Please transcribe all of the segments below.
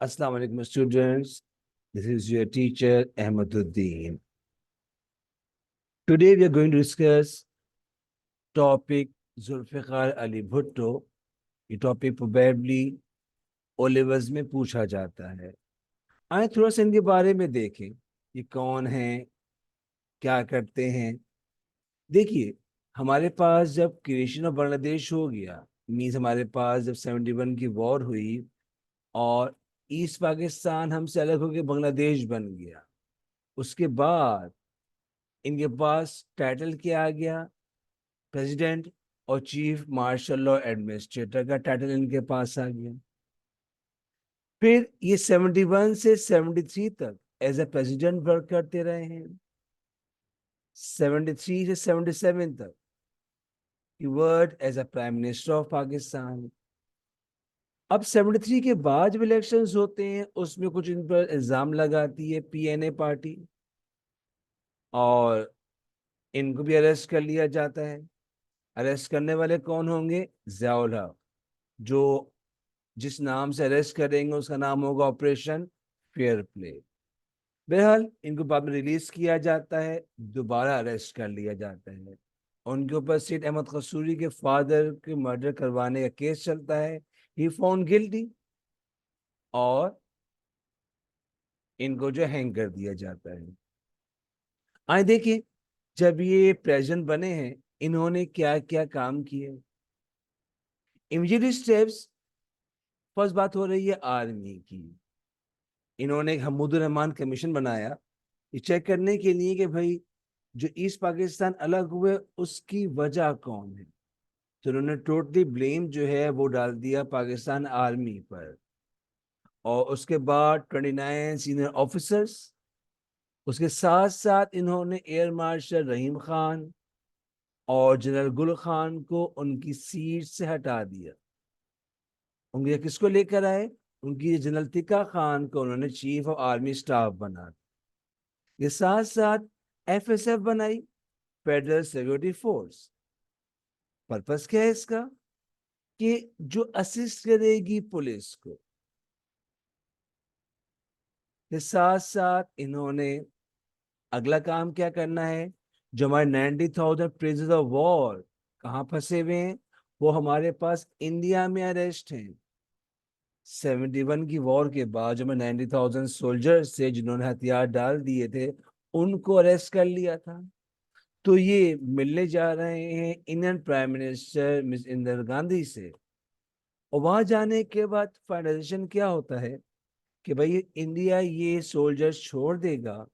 Assalamu alaikum students. This is your teacher Ahmaduddin. Today we are going to discuss topic Zulfikar Ali Bhutto. ये topic probably ओलेवल्स में पूछा जाता है। आए थोड़ा सा इनके बारे में देखें, ये कौन है, क्या करते हैं। देखिए, हमारे पास जब क्रिएशन ऑफ बांग्लादेश हो गया, मीन्स हमारे पास जब 71 की वॉर हुई और ईस्ट पाकिस्तान हमसे अलग होकर बांग्लादेश बन गया, उसके बाद इनके पास टाइटल क्या आ गया, प्रेसिडेंट और चीफ मार्शल लॉ एडमिनिस्ट्रेटर का टाइटल इनके पास आ गया। फिर ये 71 से 73 तक एज ए प्रेसिडेंट वर्क करते रहे हैं। 73 से 77 तक ही work as a prime minister of Pakistan. अब 73 के बाद जब इलेक्शंस होते हैं, उसमें कुछ इन पर इल्जाम लगाती है पीएनए पार्टी और इनको भी अरेस्ट कर लिया जाता है। अरेस्ट करने वाले कौन होंगे? ज़ियाउल हक, जो जिस नाम से अरेस्ट करेंगे उसका नाम होगा ऑपरेशन फेयर प्ले। बहरहाल इनको बाद में रिलीज किया जाता है, दोबारा अरेस्ट कर लिया जाता है। उनके ऊपर सेठ अहमद कसूरी के फादर के मर्डर करवाने का केस चलता है। ही फाउंड गिल्टी और इनको जो हैंग कर दिया जाता है। आए देखिए, जब ये प्रेसिडेंट बने हैं, इन्होंने क्या क्या काम किए। इमीडिएट स्टेप्स, फर्स्ट बात हो रही है आर्मी की। इन्होंने एक हम्मुदुर रहमान कमीशन बनाया, ये चेक करने के लिए कि भाई जो ईस्ट पाकिस्तान अलग हुए उसकी वजह कौन है। तो उन्होंने टोटली ब्लेम जो है वो डाल दिया पाकिस्तान आर्मी पर। और उसके बाद 29 सीनियर ऑफिसर्स, उसके साथ साथ इन्होंने एयर मार्शल रहीम खान और जनरल गुल खान को उनकी सीट से हटा दिया। उनके किसको लेकर आए? उनकी जनरल तिका खान को उन्होंने चीफ ऑफ आर्मी स्टाफ बना दिया। ये साथ साथ एफएसएफ बनाई, फेडरल सिक्योरिटी फोर्स। पर्पस क्या है इसका? कि जो असिस्ट करेगी पुलिस को। के साथ साथ इन्होंने अगला काम क्या करना है, जो हमारे 90,000 प्रिजनर्स ऑफ वॉर कहाँ फंसे हुए हैं, वो हमारे पास इंडिया में अरेस्ट हैं। 71 की वॉर के बाद जो मैं 90,000 सोल्जर्स थे जिन्होंने हथियार डाल दिए थे, उनको अरेस्ट कर लिया था। तो ये मिलने जा रहे हैं Indian prime minister miss Indira Gandhi से। और वहां जाने के बाद फाइनलाइजेशन क्या होता है कि भाई इंडिया ये सोल्जर्स छोड़ देगा,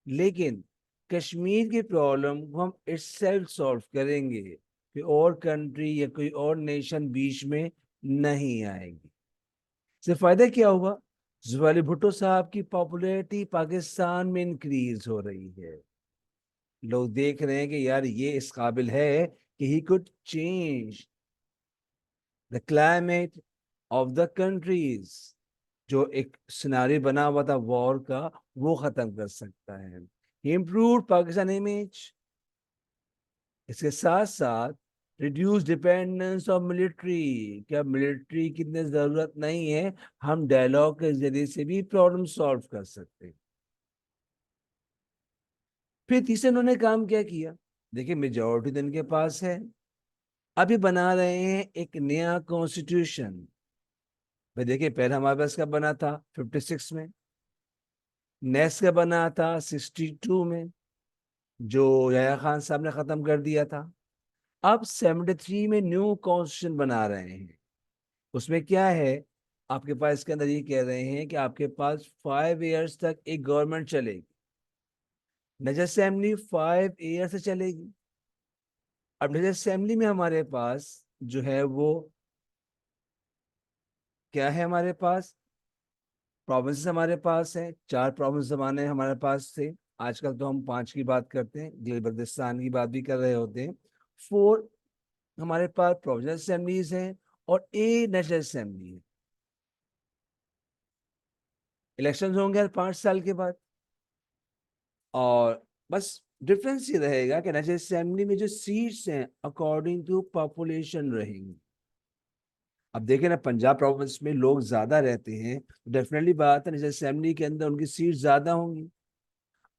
लेकिन कश्मीर की प्रॉब्लम को हम इटसेल्फ सॉल्व करेंगे, कि और कंट्री या कोई और नेशन बीच में नहीं आएगी। इससे फायदा क्या हुआ? जुवाली भुट्टो साहब की पॉपुलैरिटी पाकिस्तान में इंक्रीज हो रही है। लोग देख रहे हैं कि यार ये इस काबिल है कि he could change the climate of the countries. जो एक सिनारी बना हुआ था वॉर का, वो खत्म कर सकता है। Improve Pakistan image. इसके साथ साथ रिड्यूस डिपेंडेंस ऑफ मिलिट्री। क्या मिलिट्री की इतनी जरूरत नहीं है, हम डायलॉग के जरिए से भी प्रॉब्लम सॉल्व कर सकते हैं। फिर तीसरे उन्होंने काम क्या किया? देखिए, मेजोरिटी तो इनके पास है। अभी बना रहे हैं एक नया कॉन्स्टिट्यूशन। भाई देखिए, पहले हमारे पास का बना था 56 में, नेक्स्ट का बना था 62 में, जो याया खान साहब ने खत्म कर दिया था। अब 73 में न्यू कॉन्स्टिट्यूशन बना रहे हैं। उसमें क्या है, आपके पास इसके अंदर ये कह रहे हैं कि आपके पास 5 years तक एक गवर्नमेंट चलेगी। नेशनल असेंबली 5 years से चलेगी। अब नेशनल असेंबली में हमारे पास जो है वो क्या है, हमारे पास प्रोविंसेस हमारे पास है। 4 प्रोविंस जमाने हमारे पास थे, आजकल तो हम 5 की बात करते हैं, गिलबर्तिस्तान की बात भी कर रहे होते हैं। 4 हमारे पास प्रोविंशियल असेंबलीज हैं और ए नेशनल असेंबली है। इलेक्शन होंगे हर 5 साल के बाद। और बस डिफरेंस ये रहेगा कि नेशनल असेंबली में जो सीट्स हैं अकॉर्डिंग टू पॉपुलेशन रहेंगी। अब देखें ना, पंजाब प्रोविंस में लोग ज्यादा रहते हैं तो डेफिनेटली बात है, जैसे असेंबली के अंदर उनकी सीट ज्यादा होंगी।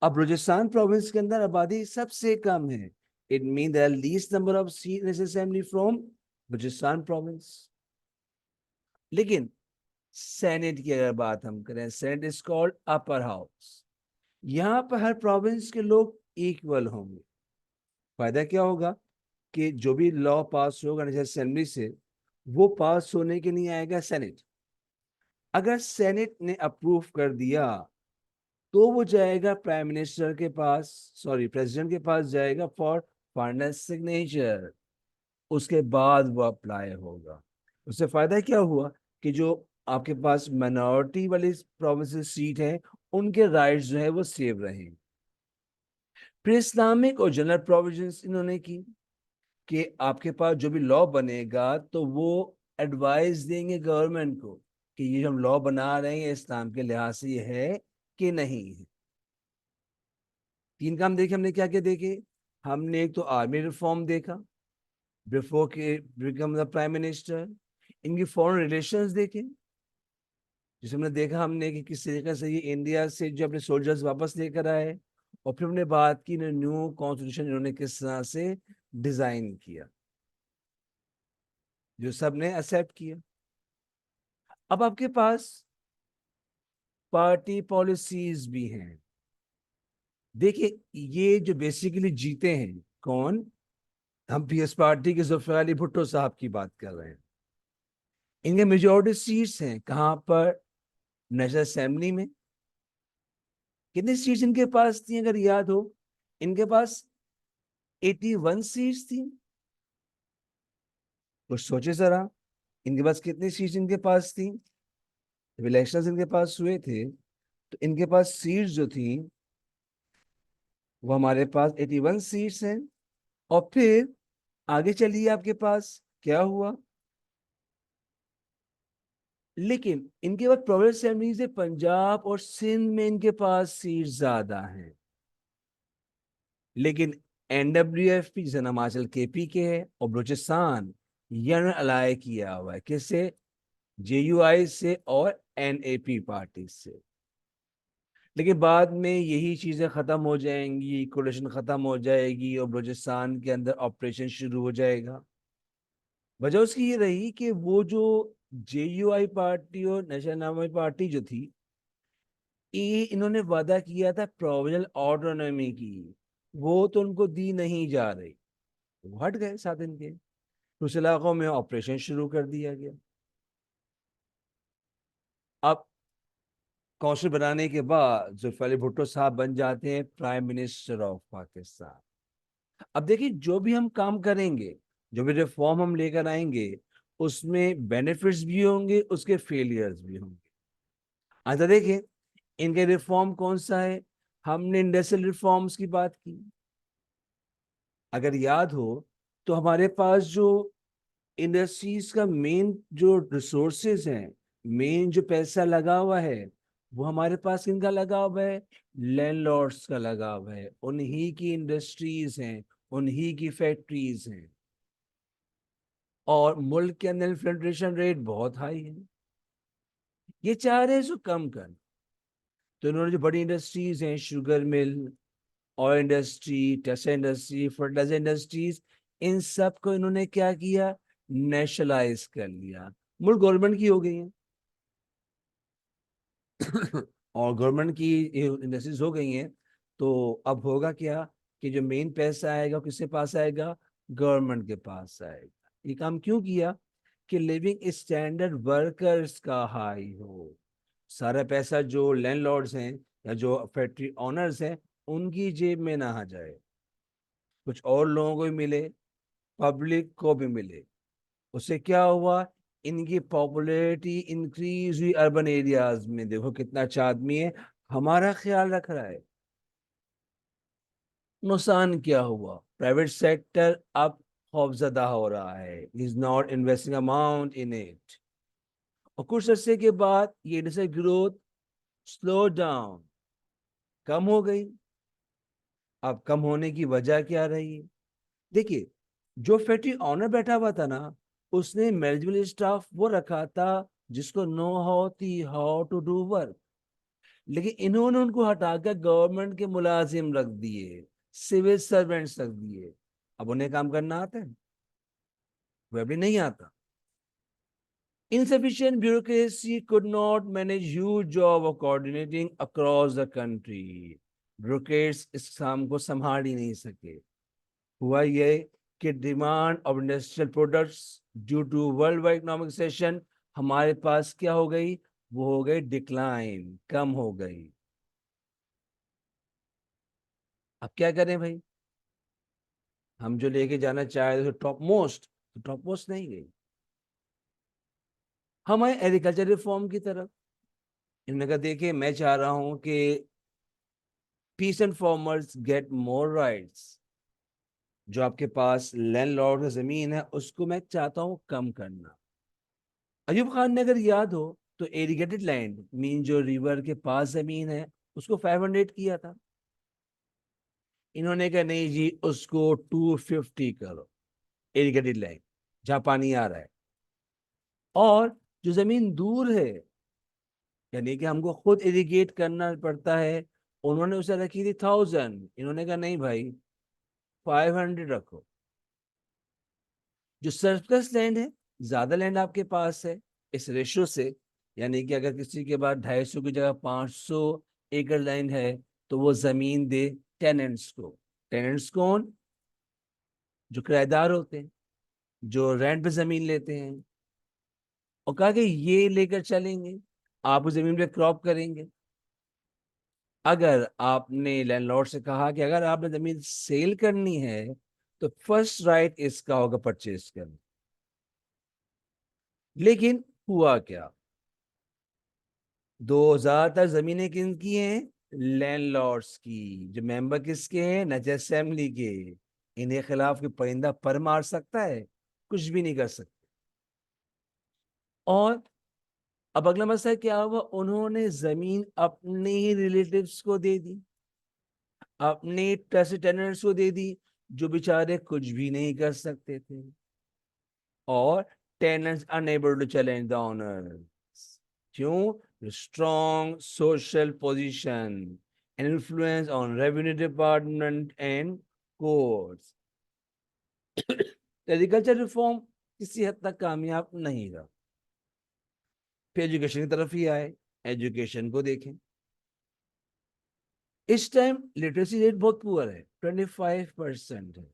अब बलूचिस्तान प्रोविंस के अंदर आबादी सबसे कम है। It mean there are least number of seat in assembly from Balochistan province. लेकिन सेनेट की अगर बात हम करें, senate is called upper house. यहाँ पर हर प्रोविंस के लोग इक्वल होंगे। फायदा क्या होगा कि जो भी लॉ पास होगा जैसे असेंबली से, वो पास होने के लिए आएगा सेनेट। अगर सेनेट ने अप्रूव कर दिया तो वो जाएगा प्राइम मिनिस्टर के पास, सॉरी प्रेसिडेंट के पास जाएगा फॉर फाइनल सिग्नेचर। उसके बाद वो अप्लाई होगा। उससे फायदा क्या हुआ कि जो आपके पास माइनॉरिटी वाली प्रोविंस सीट है, उनके राइट्स जो है वो सेव रहे। फिर इस्लामिक और जनरल प्रोविजंस इन्होंने की कि आपके पास जो भी लॉ बनेगा तो वो एडवाइस देंगे गवर्नमेंट को कि ये हम लॉ बना रहे हैं इस्लाम के लिहाज से ये है कि नहीं है। तीन काम देखे हमने, क्या क्या देखे? हमने एक तो आर्मी रिफॉर्म देखा बिफोर के बिकम द प्राइम मिनिस्टर। इनकी फॉरेन रिलेशंस देखे, जिसे हमने देखा हमने कि किस तरीके से ये इंडिया से जो अपने सोल्जर्स वापस लेकर आए। और फिर हमने बात की न्यू कॉन्स्टिट्यूशन इन्होंने किस तरह से डिजाइन किया, जो सबने एक्सेप्ट किया। अब आपके पास पार्टी पॉलिसीज भी हैं। देखिए, ये जो बेसिकली जीते हैं कौन? हम पीएस पार्टी के जुल्फिकार अली भुट्टो साहब की बात कर रहे हैं। इनके मेजोरिटी सीट्स हैं कहां पर? नेशनल असेंबली में। कितनी सीट्स इनके पास थी अगर याद हो? इनके पास 81 सीट्स थी। तो सोचे जरा, इनके पास कितनी सीट्स इनके पास थी जब इलेक्शन इनके पास हुए थे? तो इनके पास सीट्स जो थी वो हमारे पास 81 सीट्स हैं। और फिर आगे चलिए, आपके पास क्या हुआ? लेकिन इनके बाद प्रोविंस असेंबली से पंजाब और सिंध में इनके पास सीट ज्यादा हैं। लेकिन एनडब्ल्यूएफ जैसे हिमाचल केपी के है, और बलूचिस्तान यन अलाय किया हुआ है किससे? जेयूआई से और एनएपी पार्टी से। लेकिन बाद में यही चीजें खत्म हो जाएंगी, कोलिशन खत्म हो जाएगी और बलूचिस्तान के अंदर ऑपरेशन शुरू हो जाएगा। वजह उसकी ये रही कि वो जो जेयूआई पार्टी और नेशनल अवामी पार्टी जो थी, ये इन्होंने वादा किया था प्रोविजनल ऑटोनॉमी की, वो तो उनको दी नहीं जा रही। वो हट गए साथ इनके। कुछ इलाकों में ऑपरेशन शुरू कर दिया गया। अब कौंसिल बनाने के बाद जुल्फिकार अली भुट्टो साहब बन जाते हैं प्राइम मिनिस्टर ऑफ पाकिस्तान। अब देखिए, जो भी हम काम करेंगे, जो भी रिफॉर्म हम लेकर आएंगे, उसमें बेनिफिट्स भी होंगे, उसके फेलियर्स भी होंगे। अच्छा देखिए, इनके रिफॉर्म कौन सा है? हमने इंडस्ट्रियल रिफॉर्म्स की बात की। अगर याद हो तो हमारे पास जो इंडस्ट्रीज का मेन जो रिसोर्सेज हैं, मेन जो पैसा लगा हुआ है, वो हमारे पास किनका लगा हुआ है? लैंडलॉर्ड्स का लगा हुआ है। उन्हीं की इंडस्ट्रीज हैं, उन्हीं की फैक्ट्रीज हैं। और मुल्क के अंदर इन्फ्लेशन रेट बहुत हाई है। ये चाह रहे हैं इसको कम कर। तो इन्होंने जो बड़ी इंडस्ट्रीज हैं, sugar mill, oil industry, textile industry, fertilizer industries, इन सब को इन्होंने क्या किया? नेशनलाइज कर लिया। मुल्क गवर्नमेंट की हो गई है। और गवर्नमेंट की इंडस्ट्रीज हो गई हैं। तो अब होगा क्या कि जो मेन पैसा आएगा वो किसके पास आएगा? गवर्नमेंट के पास आएगा। ये काम क्यों किया? कि लिविंग स्टैंडर्ड वर्कर्स का हाई हो। सारा पैसा जो लैंडलॉर्ड्स हैं या जो फैक्ट्री ओनर्स हैं, उनकी जेब में ना आ जाए, कुछ और लोगों को भी मिले, पब्लिक को भी मिले। उससे क्या हुआ? इनकी पॉपुलैरिटी इंक्रीज हुई अर्बन एरियाज में। देखो कितना अच्छा आदमी है, हमारा ख्याल रख रहा है। नुकसान क्या हुआ? प्राइवेट सेक्टर अब खौफजदा हो रहा है, is not investing amount in it. और कुछ अर्से के बाद ये इंडस्ट्रियल ग्रोथ स्लो डाउन, कम हो गई। अब कम होने की वजह क्या रही? देखिए, जो फैक्ट्री ऑनर बैठा हुआ था ना, उसने मैनेजमेंट स्टाफ वो रखा था जिसको नो होती हाउ टू डू वर्क, लेकिन इन्होंने उनको हटाकर गवर्नमेंट के मुलाजिम रख दिए, सिविल सर्वेंट्स रख दिए। अब उन्हें काम करना आता है? वह भी नहीं आता। Insufficient bureaucracy could not manage huge job of coordinating across the country. Bureaucrats इस काम को संभाल ही नहीं सके। हुआ ये कि demand of industrial products due to world wide economic session हमारे पास क्या हो गई? वो हो गई डिक्लाइन, कम हो गई। अब क्या करें भाई? हम जो लेके जाना चाह रहे थे टॉप मोस्ट, तो टॉप मोस्ट नहीं गई। हम आए एग्रीकल्चर रिफॉर्म की तरफ। इन्होंने कहा देखिए मैं चाह रहा हूं कि peasant farmers get more rights। जो आपके पास लैंडलॉर्ड जमीन है उसको मैं चाहता हूं कम करना। अयूब खान ने अगर याद हो तो एरिगेटेड लैंड मीन जो रिवर के पास जमीन है उसको 500 किया था। इन्होंने कहा नहीं जी उसको 250 करो, एरिगेटेड लैंड जहां पानी आ रहा है। और जो जमीन दूर है यानी कि हमको खुद इरिगेट करना पड़ता है, उन्होंने उसे रखी थी 1000। इन्होंने कहा नहीं भाई 500 रखो। जो सरप्लस लैंड है, ज्यादा लैंड आपके पास है इस रेशो से, यानी कि अगर किसी के पास 250 की जगह 500 एकड़ लैंड है तो वो जमीन दे टेनेंट्स को। टेनेंट्स कौन? जो किराएदार होते हैं, जो रेंट पे जमीन लेते हैं। और कहा कि ये लेकर चलेंगे, आप उस जमीन पे क्रॉप करेंगे। अगर आपने लैंडलॉर्ड से कहा कि अगर आपने जमीन सेल करनी है तो फर्स्ट राइट इसका होगा परचेज करना। लेकिन हुआ क्या? 2000 तक जमीनें किनकी हैं? लैंडलॉर्ड्स की। जो मेंबर किसके हैं? नजर असेंबली के। इन्हें खिलाफ कोई परिंदा पर मार सकता है? कुछ भी नहीं कर सकते। और अब अगला मसला क्या हुआ? उन्होंने जमीन अपने ही रिलेटिव्स को दे दी, अपने ट्रस्ट टेनेंट्स को दे दी, जो बेचारे कुछ भी नहीं कर सकते थे। और tenants unable to challenge the owners. क्यों? Strong social position and influence on revenue department and courts. Agriculture reform किसी हद तक कामयाब नहीं रहा। फिर एजुकेशन की तरफ ही आए। एजुकेशन को देखें, इस टाइम लिटरेसी रेट बहुत पुअर है, 25% है।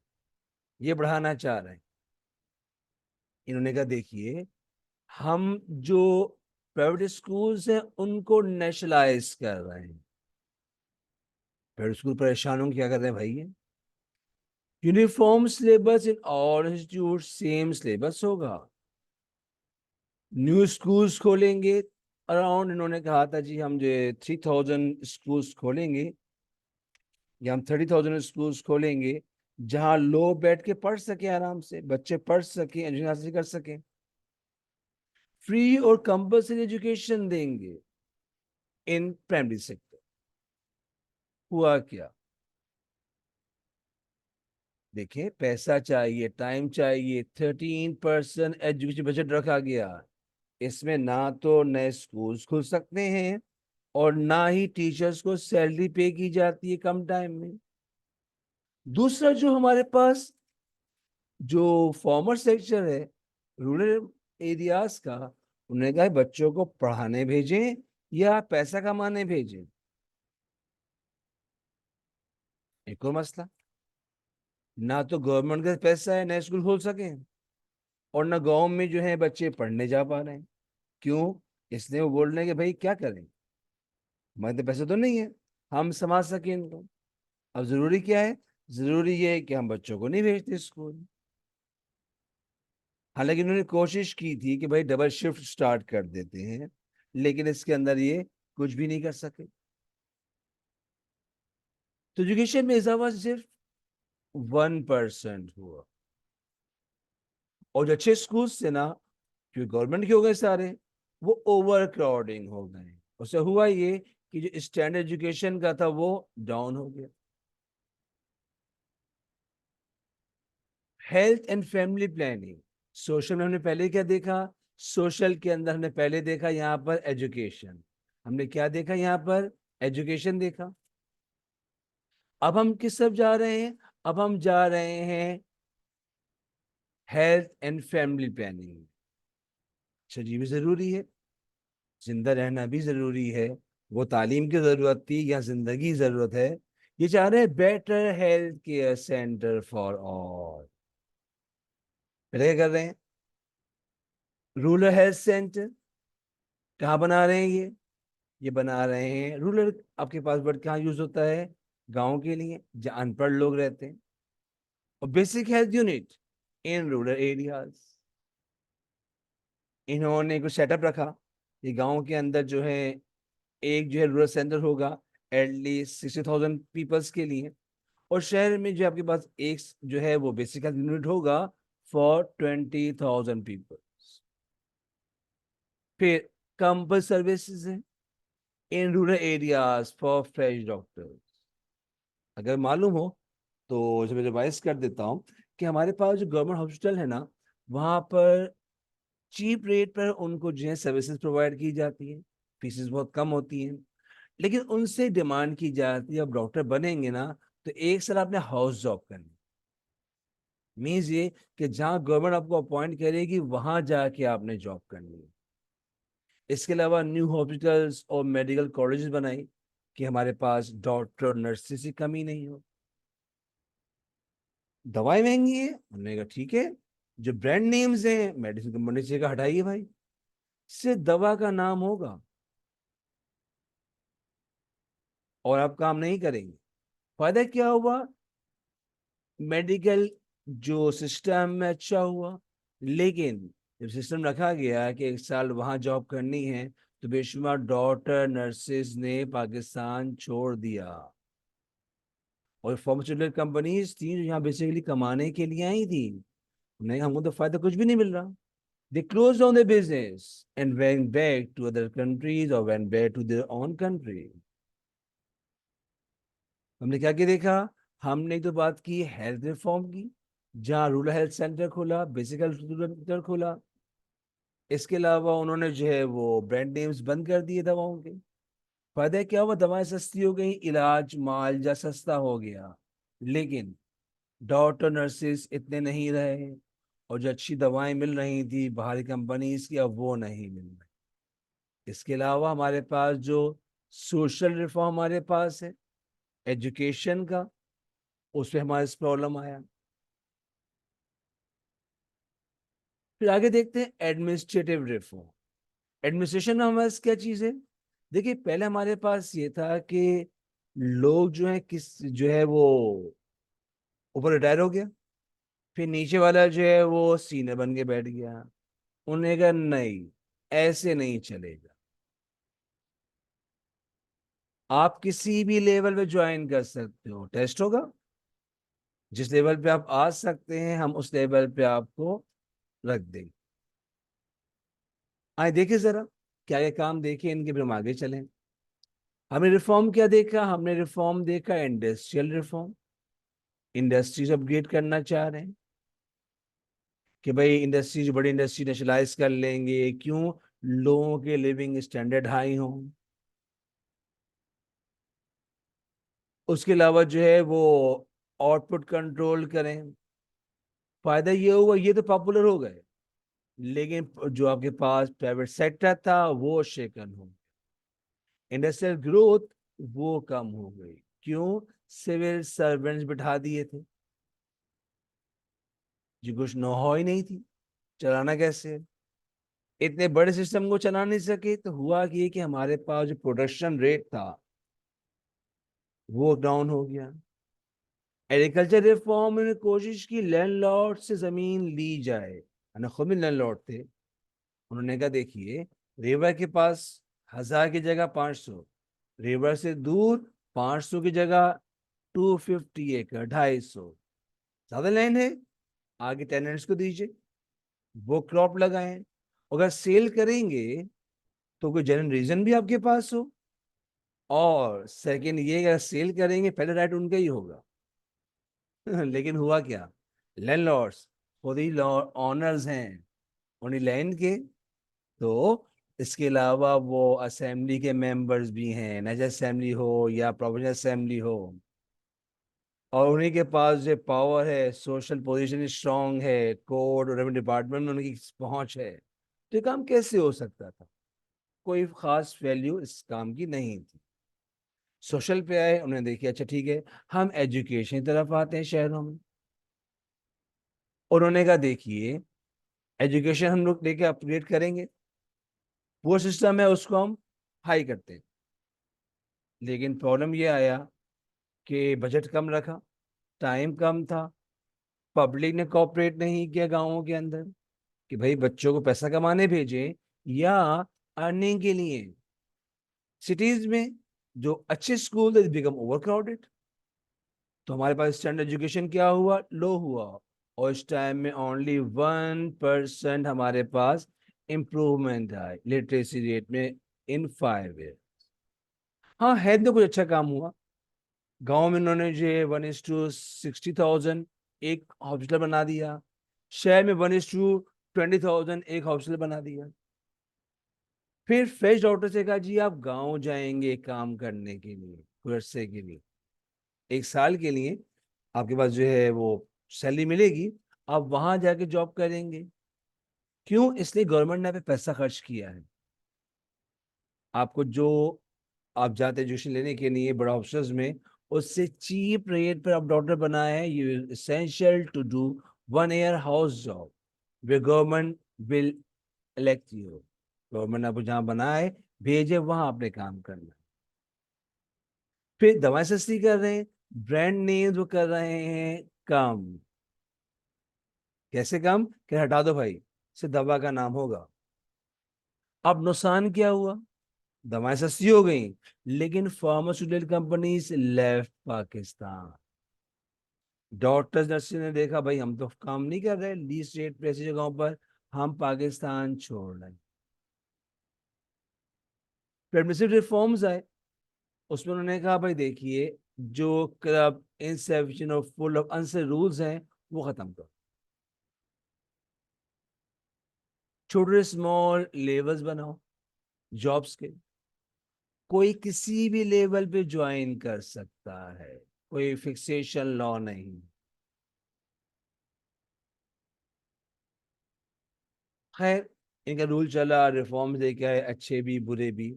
ये बढ़ाना चाह रहे हैं। इन्होंने कहा देखिए हम जो प्राइवेट स्कूल्स हैं उनको नेशनलाइज कर रहे हैं। प्राइवेट स्कूल परेशान होंगे, क्या कर रहे हैं भाई? ये uniform syllabus in all institute, same syllabus होगा। न्यू स्कूल्स खोलेंगे अराउंड, इन्होंने कहा था जी हम जो 3000 स्कूल्स खोलेंगे या हम 30,000 स्कूल्स खोलेंगे जहां लोग बैठ के पढ़ सके, आराम से बच्चे पढ़ सके, एजुकेशन हासिल कर सके। फ्री और कंपल्सरी एजुकेशन देंगे इन प्राइमरी सेक्टर। हुआ क्या? देखिए पैसा चाहिए, टाइम चाहिए, 13% एजुकेशन बजट रखा गया। इसमें ना तो नए स्कूल्स खुल सकते हैं और ना ही टीचर्स को सैलरी पे की जाती है कम टाइम में। दूसरा जो हमारे पास जो फॉर्मर सेक्टर है रूरल एरियाज का, उन्होंने कहा बच्चों को पढ़ाने भेजें या पैसा कमाने भेजें। एक और मसला, ना तो गवर्नमेंट का पैसा है नए स्कूल खोल सके, और ना गांव में जो है बच्चे पढ़ने जा पा रहे हैं। क्यों? इसलिए वो बोल रहे हैं कि भाई क्या करें, हमारे तो पैसे तो नहीं है हम संभाल सके इनको। अब जरूरी क्या है? जरूरी ये है कि हम बच्चों को नहीं भेजते स्कूल। हालांकि उन्होंने कोशिश की थी कि भाई डबल शिफ्ट स्टार्ट कर देते हैं, लेकिन इसके अंदर ये कुछ भी नहीं कर सके। तो एजुकेशन में इजाफा सिर्फ 1% हुआ। और जो अच्छे स्कूल्स थे ना, क्योंकि गवर्नमेंट के हो गए सारे, वो ओवर क्राउडिंग हो गए। उससे हुआ ये कि जो स्टैंडर्ड एजुकेशन का था वो डाउन हो गया। Health and family planning, social में हमने पहले क्या देखा? सोशल के अंदर हमने पहले देखा यहाँ पर एजुकेशन। हमने क्या देखा यहाँ पर? एजुकेशन देखा। अब हम किस तरफ जा रहे हैं? अब हम जा रहे हैं हेल्थ एंड फैमिली प्लानिंग। अच्छा, ये भी जरूरी है, जिंदा रहना भी जरूरी है। वो तालीम की जरूरत थी या जिंदगी की जरूरत है? ये चाह रहे हैं better health care centre for all. पहले क्या कर रहे हैं? Rural health centre. कहाँ बना रहे हैं ये बना रहे हैं रूरल। आपके पास वर्ड कहाँ यूज होता है? गांव के लिए, जहाँ अनपढ़ लोग रहते हैं। और basic health unit in rural areas. इन्होंने कुछ सेटअप रखा। ये गांव के अंदर जो है एक जो है रूरल सेंटर होगा एटलीस्ट 60,000 पीपल्स के लिए। और शहर में जो आपके पास एक जो है वो बेसिक हेल्थ यूनिट होगा फॉर 20,000 पीपल। फिर कंपल्सरी सर्विसेज है in rural areas for fresh doctors. अगर मालूम हो तो जब मैं रिवाइज कर देता हूँ कि हमारे पास जो गवर्नमेंट हॉस्पिटल है ना, वहाँ पर चीप रेट पर उनको जो है सर्विसेज प्रोवाइड की जाती है। फीसेस बहुत कम होती हैं, लेकिन उनसे डिमांड की जाती है अब डॉक्टर बनेंगे ना तो एक साल आपने हाउस जॉब करनी। मीन्स ये कि जहाँ गवर्नमेंट आपको अपॉइंट करेगी वहां जाके आपने जॉब करनी है। इसके अलावा न्यू हॉस्पिटल्स और मेडिकल कॉलेजेस बनाई कि हमारे पास डॉक्टर और नर्सेस की कमी नहीं हो। दवाई महंगी है, हमने कहा ठीक है, जो ब्रांड नेम्स हैं मेडिसिन कंपनी से कहा हटाइए भाई, सिर्फ दवा का नाम होगा और आप काम नहीं करेंगे। फायदा क्या हुआ? मेडिकल जो सिस्टम में अच्छा हुआ। लेकिन जब सिस्टम रखा गया कि एक साल वहां जॉब करनी है तो बेशुमार डॉक्टर नर्सेज ने पाकिस्तान छोड़ दिया। और फार्मास्यूटिकल कंपनीज थी जो यहाँ बेसिकली कमाने के लिए आई थी, नहीं हमको तो फायदा कुछ भी नहीं मिल रहा। They closed down their business and went back to other countries or went back to their own country. हमने क्या क्या देखा? हमने तो बात की हेल्थ रिफॉर्म की, जहाँ रूरल हेल्थ सेंटर खोला, बेसिक हेल्थ सेंटर खोला। इसके अलावा उन्होंने जो है वो ब्रांड नेम्स बंद कर दिए दवाओं के। फायदा क्या हुआ? दवाएं सस्ती हो गई, इलाज माल जा सस्ता हो गया। लेकिन डॉक्टर नर्सेस इतने नहीं रहे, और जो अच्छी दवाएं मिल रही थी बाहरी कंपनीज की अब वो नहीं मिल रही। इसके अलावा हमारे पास जो सोशल रिफॉर्म हमारे पास है एजुकेशन का, उसमें हमारे प्रॉब्लम आया। फिर आगे देखते हैं एडमिनिस्ट्रेटिव रिफॉर्म। एडमिनिस्ट्रेशन में हमारे पास क्या चीज है? देखिए, पहले हमारे पास ये था कि लोग जो है किस जो है वो ऊपर रिटायर हो गया, फिर नीचे वाला जो है वो सीनियर बन के बैठ गया। उन्हें कहा नहीं, ऐसे नहीं चलेगा। आप किसी भी लेवल पे ज्वाइन कर सकते हो, टेस्ट होगा, जिस लेवल पे आप आ सकते हैं हम उस लेवल पे आपको रख देंगे। आए देखे जरा क्या ये काम देखे इनके, फिर हम आगे चलें। हमने रिफॉर्म क्या देखा? हमने रिफॉर्म देखा इंडस्ट्रियल रिफॉर्म। इंडस्ट्रीज अपग्रेड करना चाह रहे हैं कि भाई इंडस्ट्रीज, बड़ी इंडस्ट्री नेशनलाइज कर लेंगे, क्यों? लोगों के लिविंग स्टैंडर्ड हाई हो। उसके अलावा जो है वो आउटपुट कंट्रोल करें। फायदा ये हुआ, ये तो पॉपुलर हो गए, लेकिन जो आपके पास प्राइवेट सेक्टर था वो शेकन हो, इंडस्ट्रियल ग्रोथ वो कम हो गई। क्यों? सिविल सर्वेंट्स बिठा दिए थे जो कुछ नो ही नहीं थी, चलाना कैसे? इतने बड़े सिस्टम को चला नहीं सके तो हुआ कि हमारे पास जो प्रोडक्शन रेट था वो डाउन हो गया। एग्रीकल्चर रिफॉर्म ने कोशिश की लैंडलॉर्ड से जमीन ली जाए, है ना, खुद भी लैंडलॉर्ड थे। उन्होंने कहा देखिए, रिवर के पास 1,000 की जगह 500, रिवर से दूर 500 की जगह 250 एकड़, 250, ज्यादा लैंड है, आगे टेनेंट्स को दीजिए, वो क्रॉप लगाएं। अगर सेल करेंगे तो कोई जेन्युइन रीजन भी आपके पास हो, और सेकंड ये अगर सेल करेंगे पहले राइट उनका ही होगा। लेकिन हुआ क्या? लैंडलॉर्ड्स खुद ही ऑनर्स हैं उन्हीं लैंड के। तो इसके अलावा वो असेंबली के मेंबर्स भी हैं, नेशनल असेंबली हो या प्रोविंशियल असेंबली हो, और उन्हीं के पास जो पावर है, सोशल पोजीशन स्ट्रांग है, कोर्ट और रेवेन्यू डिपार्टमेंट में उनकी पहुंच है। तो ये काम कैसे हो सकता था? कोई खास वैल्यू इस काम की नहीं थी। सोशल पे आए, उन्हें देखिए अच्छा ठीक है, हम एजुकेशन की तरफ आते हैं शहरों में। उन्होंने कहा देखिए, एजुकेशन हम लोग लेके अपग्रेड करेंगे, वो सिस्टम है उसको हम हाई करते हैं। लेकिन प्रॉब्लम ये आया कि बजट कम रखा, टाइम कम था, पब्लिक ने कोऑपरेट नहीं किया गाँवों के अंदर कि भाई बच्चों को पैसा कमाने भेजें या अर्निंग के लिए। सिटीज में जो अच्छे स्कूल बिकम ओवर क्राउडेड, तो हमारे पास स्टैंडर्ड एजुकेशन क्या हुआ, लो हुआ। और इस टाइम में ओनली 1% हमारे पास इम्प्रूवमेंट है लिटरेसी रेट में इन 5 ईयर। हाँ है तो कुछ अच्छा काम हुआ। गांव में उन्होंने जो 1:60,000 एक हॉस्पिटल बना दिया, शहर में 1:20,000 एक हॉस्पिटल बना दिया। फिर फ्रेश डॉक्टर से कहा जी आप गांव जाएंगे काम करने के लिए, कुछ अरसे के लिए, 1 साल के लिए आपके पास जो है वो सैलरी मिलेगी, आप वहां जाके जॉब करेंगे। क्यों? इसलिए गवर्नमेंट ने पे पैसा खर्च किया है। आपको जो आप जाते एजुकेशन लेने के लिए बड़ा ऑप्शंस में, उससे चीप रेट पर आप डॉक्टर बनाए हैं। You essential to do 1 year house job way government will elect you. Government आपको जहाँ बनाए भेजे वहां आपने काम करना। फिर दवाएं सस्ती कर रहे हैं, ब्रांड नेम जो कर रहे हैं कम। कैसे कम? कि हटा दो भाई, से दवा का नाम होगा। अब नुकसान क्या हुआ? दवाएं सस्ती हो गई, लेकिन pharmaceutical companies left Pakistan. Doctors nurses ने देखा भाई हम तो काम नहीं कर रहे लीस्ट रेट पे ऐसी जगहों पर, हम पाकिस्तान छोड़ रहे हैं। एडमिनिस्ट्रेटिव रिफॉर्म्स आए, उसमें उन्होंने कहा भाई देखिए, जो करप्ट इनसफिशिएंट और फुल ऑफ अनसेड रूल्स हैं वो खत्म करो। छोटे स्मॉल लेवल्स बनाओ जॉब्स के, कोई किसी भी लेवल पे ज्वाइन कर सकता है, कोई फिक्सेशन लॉ नहीं। खैर, इनका रूल चला, रिफॉर्म्स लेके आए, अच्छे भी बुरे भी।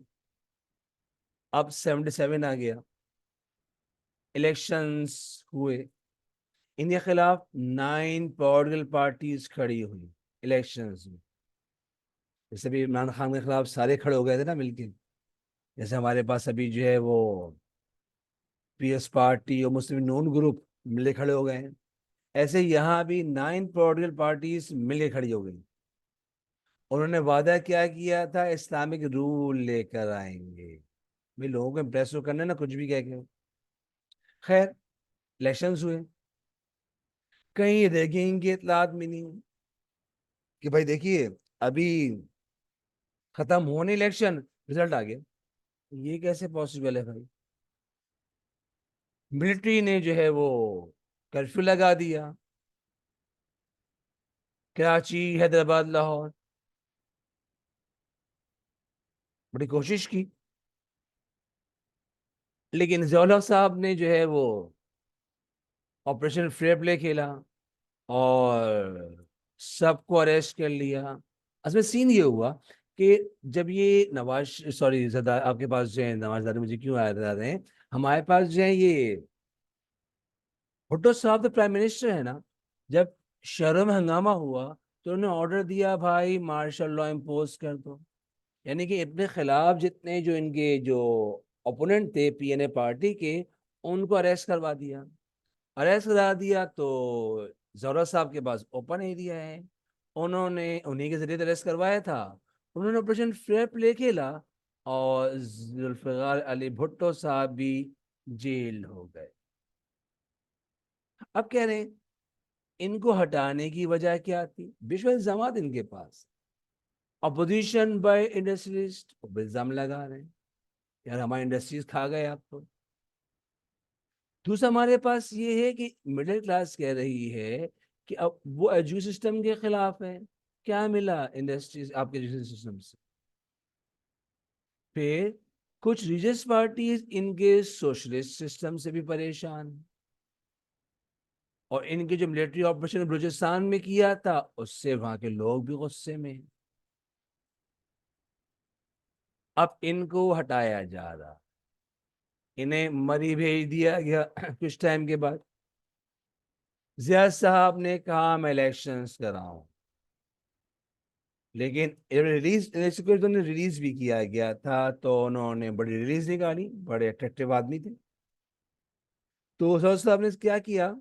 अब 77 आ गया, इलेक्शंस हुए, इनके खिलाफ 9 पॉलिटिकल पार्टीज खड़ी हुई इलेक्शंस में। जैसे भी इमरान खान के खिलाफ सारे खड़े हो गए थे ना मिलके, जैसे हमारे पास अभी जो है वो पीएस पार्टी और मुस्लिम नून ग्रुप मिले खड़े हो गए हैं, ऐसे यहाँ भी 9 पॉलिटिकल पार्टीज मिले खड़ी हो गई। उन्होंने वादा क्या किया था, इस्लामिक रूल लेकर आएंगे। भाई लोगों को इम्प्रेस तो करना है ना, कुछ भी कह के। खैर, इलेक्शंस हुए, कहीं रैगिंग की इतलात मिली कि भाई देखिए अभी खत्म होने इलेक्शन, रिजल्ट आ गया। ये कैसे पॉसिबल है भाई? मिलिट्री ने जो है वो कर्फ्यू लगा दिया, कराची, हैदराबाद, लाहौर। बड़ी कोशिश की, लेकिन ज़ियाउल साहब ने जो है वो ऑपरेशन फेयर प्ले खेला और सबको अरेस्ट कर लिया। असल में सीन ये हुआ कि जब ये नवाज, सॉरी जदा आपके पास जो है नवाजदार, मुझे क्यों याद आ रहे हैं, हमारे पास जो है ये भुट्टो साहब तो प्राइम मिनिस्टर है ना, जब शहरों में हंगामा हुआ तो उन्होंने ऑर्डर दिया भाई मार्शल लॉ इम्पोज कर दो। यानी कि अपने खिलाफ जितने जो इनके जो ओपोनेंट थे पीएनए पार्टी के, उनको अरेस्ट करवा दिया। अरेस्ट करा दिया तो जौहरा साहब के पास ओपन एरिया है, उन्होंने उन्हीं के जरिए अरेस्ट करवाया था। उन्होंने ऑपरेशन फेयर प्ले खेला और जुल्फिकार अली भुट्टो साहब भी जेल हो गए। अब कह रहे हैं इनको हटाने की वजह क्या थी? विश्व इल्जामात इनके पास, अपोजिशन बाय इंडस्ट्रियलिस्ट इल्जाम लगा रहे हैं यार हमारी इंडस्ट्रीज खा गए आप तो। दूसरा हमारे पास ये है कि मिडिल क्लास कह रही है कि अब वो एजुकेशन सिस्टम के खिलाफ है। क्या मिला इंडस्ट्रीज आपके एजुकेशन सिस्टम से? फिर कुछ रिलीजियस पार्टीज इनके सोशलिस्ट सिस्टम से भी परेशान, और इनके जो मिलिट्री ऑपरेशन बलूचिस्तान में किया था उससे वहां के लोग भी गुस्से में। अब इनको हटाया जा रहा, इन्हें मरी भेज दिया गया कुछ टाइम के बाद। जिया साहब ने कहा मैं इलेक्शंस कराऊं, लेकिन रिलीज इलेक्शन को उन्होंने रिलीज भी किया गया था, तो उन्होंने बड़ी रिलीज निकाली, बड़े अट्रैक्टिव आदमी थे। तो सर साहब ने क्या किया,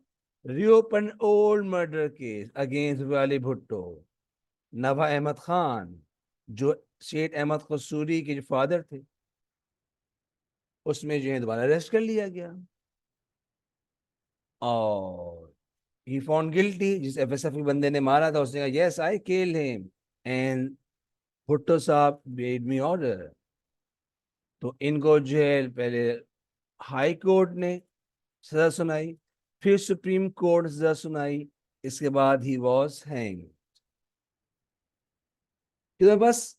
reopen old murder case against वाली भुट्टो, नवा अहमद खान, जो शेख अहमद कसूरी के जो फादर थे, उसमें जो है दोबारा अरेस्ट कर लिया गया। और ही फाउंड गिल्टी, जिस एफएसएफ के बंदे ने मारा था उसने कहा yes I kill him, and Bhutto साहब मेड मी ऑर्डर। तो इनको जो है पहले हाई कोर्ट ने सजा सुनाई, फिर सुप्रीम कोर्ट सजा सुनाई, इसके बाद ही वॉज हैंग। तो बस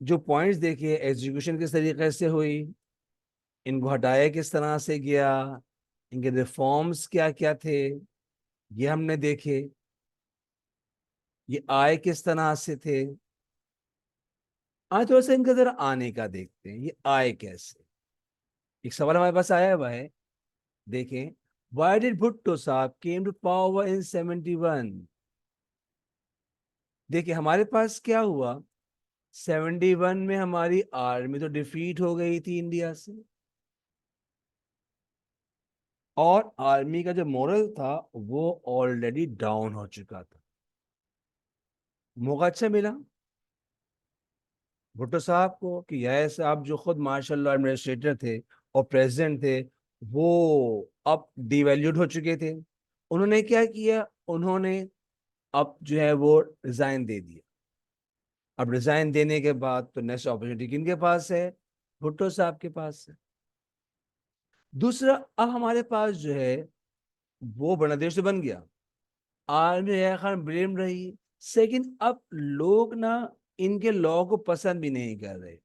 जो पॉइंट्स देखिए, एग्जीक्यूशन किस तरीके से हुई, इनको हटाया किस तरह से गया, इनके रिफॉर्म्स क्या क्या थे ये हमने देखे, ये आए किस तरह से थे। आज थोड़ा सा इनका जरा आने का देखते हैं, ये आए कैसे। एक सवाल हमारे पास आया हुआ है, देखें, व्हाई डिड भुट्टो साहब केम टू पावर इन 71। देखिए हमारे पास क्या हुआ, 71 में हमारी आर्मी तो डिफीट हो गई थी इंडिया से, और आर्मी का जो मोरल था वो ऑलरेडी डाउन हो चुका था। मौका अच्छा मिला भुट्टो साहब को कि यह साहब जो खुद मार्शल लॉ एडमिनिस्ट्रेटर थे और प्रेसिडेंट थे, वो अब डिवैल्यूड हो चुके थे। उन्होंने क्या किया, उन्होंने अब जो है वो रिजाइन दे दिया। अब रिजाइन देने के बाद तो नेक्स्ट अपॉर्चुनिटी किनके पास है, भुट्टो साहब के पास है। दूसरा, अब हमारे पास जो है वो बांग्लादेश तो बन गया, आर्मी रिया खान ब्लेम रही। सेकंड, अब लोग ना इनके लॉ को पसंद भी नहीं कर रहे।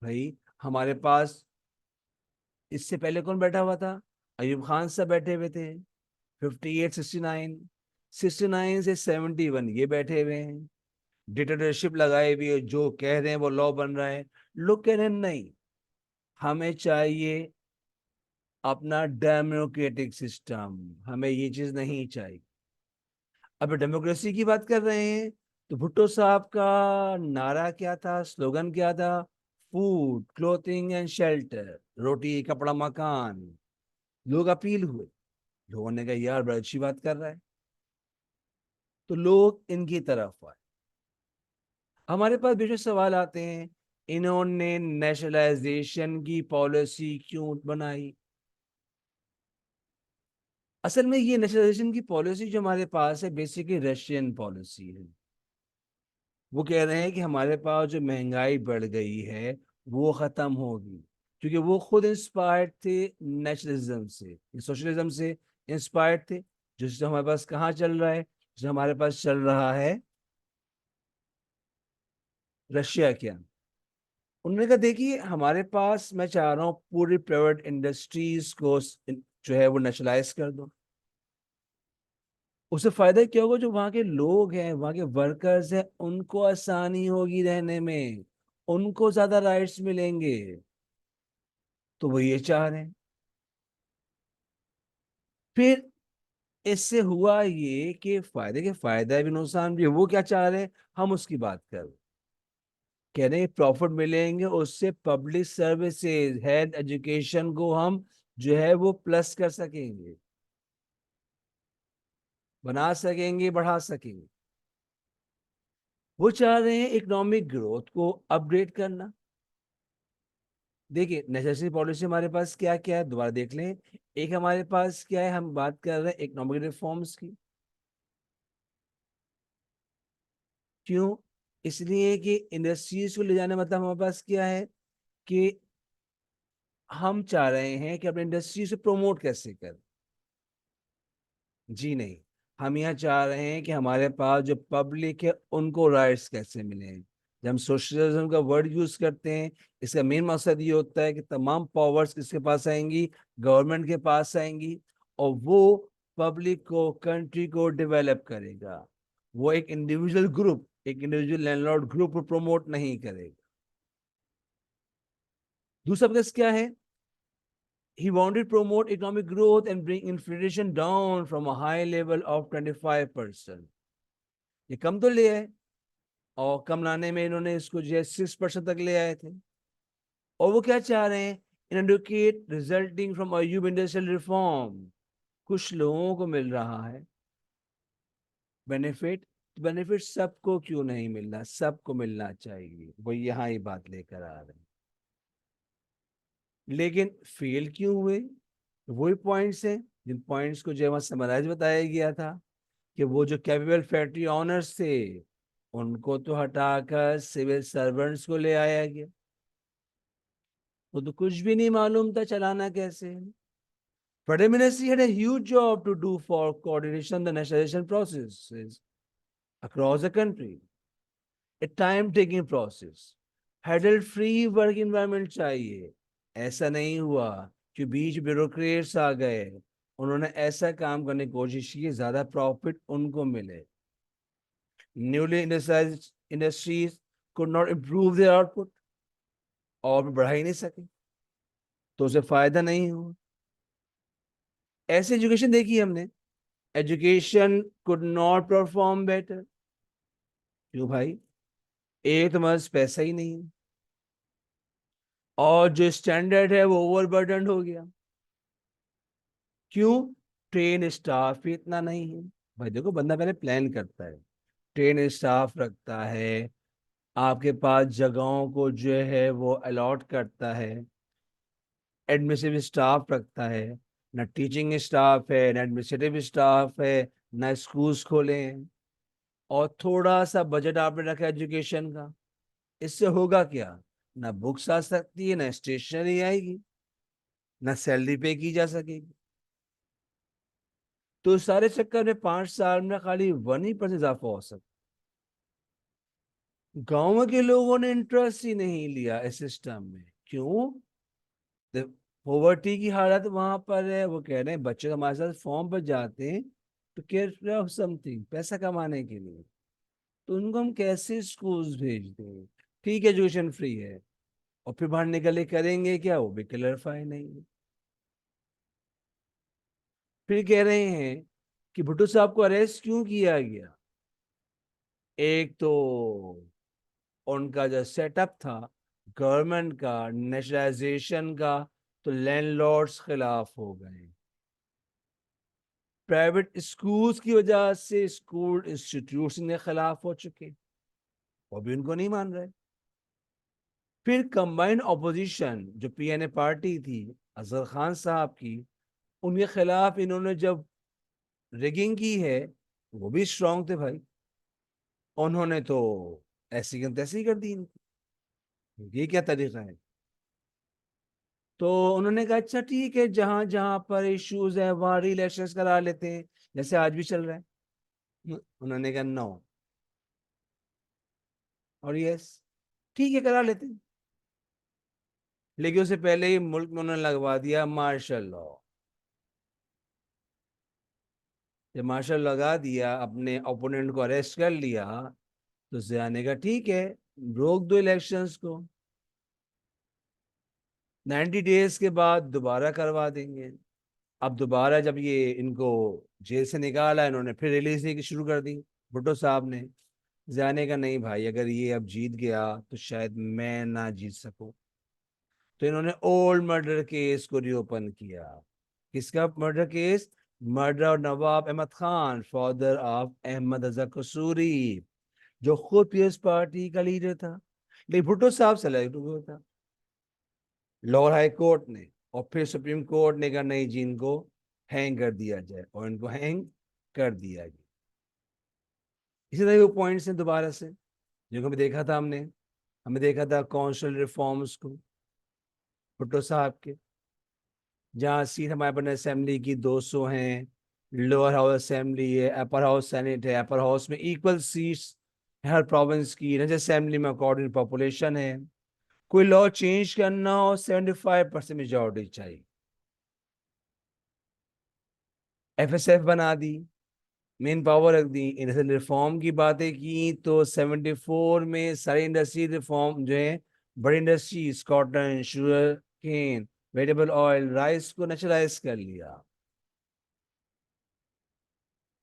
भाई हमारे पास इससे पहले कौन बैठा हुआ था, अयूब खान साहब बैठे हुए थे, 58 69, 69 से 71 ये बैठे हुए हैं, डिक्टेटरशिप लगाए हुए, जो कह रहे हैं वो लॉ बन रहा है। लोग कह रहे हैं नहीं, हमें चाहिए अपना डेमोक्रेटिक सिस्टम, हमें ये चीज नहीं चाहिए। अब डेमोक्रेसी की बात कर रहे हैं, तो भुट्टो साहब का नारा क्या था, स्लोगन क्या था, फूड क्लोथिंग एंड शेल्टर, रोटी कपड़ा मकान। लोग अपील हुए, लोगों ने कहा यार बड़ी अच्छी बात कर रहा है, तो लोग इनकी तरफ आए। हमारे पास बेशक सवाल आते हैं, इन्होंने नेशनलाइजेशन की पॉलिसी क्यों बनाई। असल में ये नेशनलाइजेशन की पॉलिसी जो हमारे पास है बेसिकली रशियन पॉलिसी है। वो कह रहे हैं कि हमारे पास जो महंगाई बढ़ गई है वो खत्म होगी, क्योंकि वो खुद इंस्पायर्ड थे नेशनलिज्म से, सोशलिज्म से इंस्पायर्ड थे, जो हमारे पास कहाँ चल रहा है, जो हमारे पास चल रहा है रशिया के अंदर। उन्होंने कहा देखिए हमारे पास, मैं चाह रहा हूँ पूरी प्राइवेट इंडस्ट्रीज को जो है वो नेशनलाइज कर दो। उससे फायदा क्या होगा, जो वहां के लोग हैं, वहां के वर्कर्स हैं, उनको आसानी होगी रहने में, उनको ज्यादा राइट्स मिलेंगे। तो वो ये चाह रहे हैं। फिर इससे हुआ ये कि फायदे के फायदा भी नुकसान भी है। वो क्या चाह रहे हैं, हम उसकी बात कर रहे हैं। कह रहे हैं प्रॉफिट मिलेंगे उससे, पब्लिक सर्विसेज हेल्थ एजुकेशन को हम जो है वो प्लस कर सकेंगे, बना सकेंगे, बढ़ा सकेंगे। वो चाह रहे हैं इकोनॉमिक ग्रोथ को अपग्रेड करना। देखिए नेसेसरी पॉलिसी हमारे पास क्या क्या है दोबारा देख लें। एक हमारे पास क्या है, हम बात कर रहे हैं इकोनॉमिक रिफॉर्म्स की। क्यों, इसलिए कि इंडस्ट्रीज को ले जाने, मतलब हमारे पास क्या है कि हम चाह रहे हैं कि अपने इंडस्ट्री से प्रमोट कैसे करें। जी नहीं, हम यहाँ चाह रहे हैं कि हमारे पास जो पब्लिक है उनको राइट्स कैसे मिले। जब हम सोशलिज्म का वर्ड यूज करते हैं, इसका मेन मकसद ये होता है कि तमाम पावर्स किसके पास आएंगी, गवर्नमेंट के पास आएंगी, और वो पब्लिक को, कंट्री को डेवलप करेगा। वो एक इंडिविजुअल ग्रुप, एक इंडिविजुअल लैंडलॉर्ड ग्रुप को प्रमोट नहीं करेगा। दूसरा केस क्या है? He wanted to promote economic growth and bring inflation down from a high level of 25%। ये कम तो ले आए, और कम लाने में इन्होंने इसको जो है 6% तक ले आए थे। और वो क्या चाह रहे हैं? Inadequate resulting from Ayub industrial reform. कुछ लोगों को मिल रहा है बेनिफिट, बेनिफिट सबको क्यों नहीं मिलना, सबको मिलना चाहिए। वो यहाँ ही बात लेकर आ रहे हैं। लेकिन फेल क्यों हुए? वही पॉइंट्स हैं जिन पॉइंट्स को जो है वहां समराइज बताया गया था, कि वो जो कैपेबल फैक्ट्री ऑनर्स थे उनको तो हटाकर सिविल सर्वेंट्स को ले आया गया। वो तो कुछ भी नहीं मालूम था चलाना कैसे। Prime Minister had a huge job to do for coordination the nationalization processes across the country, a time-taking process. Had free work environment चाहिए। ऐसा नहीं हुआ कि बीच ब्यूरोक्रेट्स आ गए, उन्होंने ऐसा काम करने की कोशिश की ज्यादा प्रॉफिट उनको मिले। Newly industrialised industries could not improve their output, और बढ़ा ही नहीं सके, तो उसे फायदा नहीं हुआ। ऐसे एजुकेशन देखी हमने, education could not perform better. क्यों भाई? एक तो बस पैसा ही नहीं है, और जो स्टैंडर्ड है वो ओवरबर्डन हो गया। क्यों? ट्रेन स्टाफ ही इतना नहीं है। भाई देखो, बंदा पहले प्लान करता है, ट्रेन स्टाफ रखता है, आपके पास जगहों को जो है वो अलॉट करता है, एडमिनिस्ट्रेटिव स्टाफ रखता है। ना टीचिंग स्टाफ है, ना एडमिनिस्ट्रेटिव स्टाफ है, ना स्कूल्स खोले हैं, और थोड़ा सा बजट आपने रखा एजुकेशन का। इससे होगा क्या? ना बुक्स आ सकती है, ना स्टेशनरी आएगी, ना सैलरी पे की जा सकेगी। तो इस सारे चक्कर में 5 साल में खाली 1% इजाफा हो सकता। गांव के लोगों ने इंटरेस्ट ही नहीं लिया इस सिस्टम में। क्यों? पॉवर्टी की हालत वहां पर है। वो कह रहे हैं बच्चे हमारे साथ फॉर्म पर जाते हैं तो केयर ऑफ समथिंग, पैसा कमाने के लिए, तो उनको हम कैसे स्कूल्स भेज दें? ठीक है, एजुकेशन फ्री है, और फिर बाहर निकले करेंगे क्या? वो भी क्लैरिफाई नहीं है। फिर कह रहे हैं कि भुट्टो साहब को अरेस्ट क्यों किया गया? एक तो उनका जो सेटअप था गवर्नमेंट का नेशनलाइजेशन का, तो लैंडलॉर्ड्स खिलाफ हो गए। प्राइवेट स्कूल्स की वजह से स्कूल इंस्टीट्यूट्स ने खिलाफ हो चुके, वो भी उनको नहीं मान रहे। फिर कंबाइंड ऑपोजिशन जो पीएनए पार्टी थी अजहर खान साहब की, उनके खिलाफ इन्होंने जब रिगिंग की है, वो भी स्ट्रांग थे भाई, उन्होंने तो ऐसी की तैसी कर दी इनको। ये क्या तरीका है? तो उन्होंने कहा अच्छा ठीक है, जहां जहां पर इश्यूज है वहां री इलेक्शंस करा लेते हैं, जैसे आज भी चल रहा है। उन्होंने कहा नो और यस, ठीक है करा लेते हैं। लेकिन उससे पहले ही मुल्क में उन्होंने लगवा दिया मार्शल लॉ। जब मार्शल लगा दिया, अपने ओपोनेंट को अरेस्ट कर लिया, तो जिया का ठीक है, रोक दो इलेक्शंस को, 90 डेज के बाद दोबारा करवा देंगे। अब दोबारा जब ये इनको जेल से निकाला, इन्होंने फिर रिलीज की शुरू कर दी भुट्टो साहब ने। जाने का नहीं भाई, अगर ये अब जीत गया तो शायद मैं ना जीत सकूं, तो इन्होंने ओल्ड मर्डर केस को रिओपन किया। किसका murder case? Murder of Nawab Ahmad Khan, father of Ahmad Raza Kasuri, जो खुद पीएस पार्टी का लीडर था, लेकिन भुट्टो साहब सेलेक्ट हुआ था लाहौर हाई कोर्ट ने, और फिर सुप्रीम कोर्ट ने कहा नहीं जी, इनको हैंग कर दिया जाए, और इनको हैंग कर दिया गया। इसी तरह वो पॉइंट्स हैं दोबारा से, जो हमें देखा था, हमें देखा था कॉन्स्टिट्यूशनल रिफॉर्म्स को भुट्टो साहब के, जहाँ सीट हमारे अपने असेंबली की 200 हैं, लोअर हाउस असेंबली है, अपर हाउस सेनेट है, अपर हाउस में इक्वल सीट्स हर प्रोविंस की, राज्य असेंबली में अकॉर्डिंग पॉपुलेशन है। कोई लॉ चेंज करना हो 75% मेजोरिटी चाहिए। एफएसएफ बना दी, मेन पावर रख दी। इंडस्ट्रियल रिफॉर्म की बातें की तो 74 में सारी इंडस्ट्री रिफॉर्म जो है, बड़ी industries cotton, sugar cane, vegetable oil, rice को नेशनलाइज कर लिया।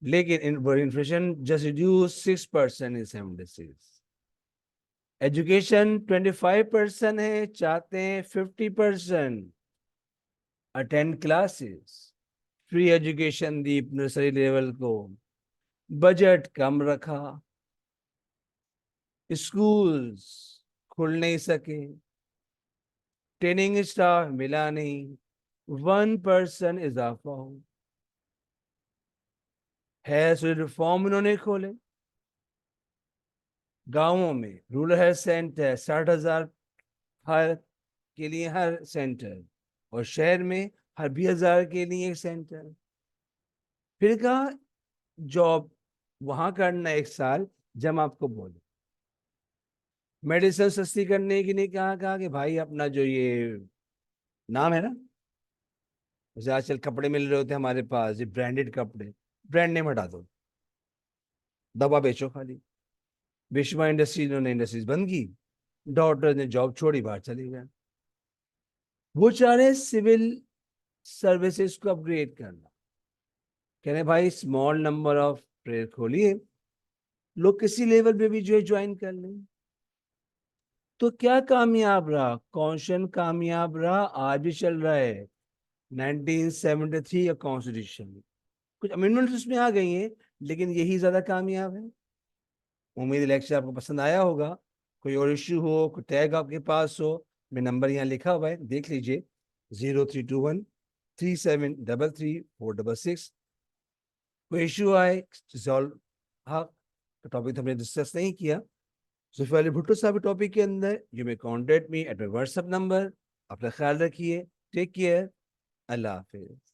लेकिन inflation just reduce 6% in 76। Education 25% है, चाहते हैं 50% अटेंड क्लासेस। फ्री एजुकेशन दी नर्सरी लेवल को। बजट कम रखा, स्कूल्स खुल नहीं सके, ट्रेनिंग स्टाफ मिला नहीं, 1% इजाफा हो। हेल्थ रिफॉर्म इन्होंने खोले। गांवों में रूरल हेल्थ सेंटर 60,000 हर के लिए हर सेंटर, और शहर में हर 20,000 के लिए एक सेंटर। फिर कहा जॉब वहां करना 1 साल, जब आपको बोले। मेडिसिन सस्ती करने के लिए कहा कि भाई अपना जो ये नाम है ना, जैसे आजकल कपड़े मिल रहे होते हैं हमारे पास, ये ब्रांडेड कपड़े, ब्रांड नेम हटा दो, दवा बेचो खाली। विश्वा इंडस्ट्रीज, उन्होंने इंडस्ट्रीज बंद की, डॉक्टर ने जॉब छोड़ी, बाहर चले गए। वो चाह रहे सिविल सर्विसेज को अपग्रेड करना। कह रहे भाई स्मॉल नंबर ऑफ ट्रेड खोलिए, लोग किसी लेवल पे भी जो है ज्वाइन कर लें। तो क्या कामयाब रहा? कॉन्स्टिट्यूशन कामयाब रहा, आज भी चल रहा है। 1973 का कॉन्स्टिट्यूशन, कुछ अमेंडमेंट्स उसमें आ गई हैं, लेकिन यही ज्यादा कामयाब है। उम्मीद लेक्चर आपको पसंद आया होगा। कोई और इश्यू हो, कोई टैग आपके पास हो, मैं नंबर यहाँ लिखा हुआ है, देख लीजिए, 0321 3733 466। कोई इश्यू आए सॉल्व, हाँ, टॉपिक तो हमने डिस्कस नहीं किया, जुल्फिकार अली भुट्टो साहब टॉपिक के अंदर, you may contact me at my WhatsApp number. अपना ख्याल रखिए, टेक केयर, अल्लाह हाफिज।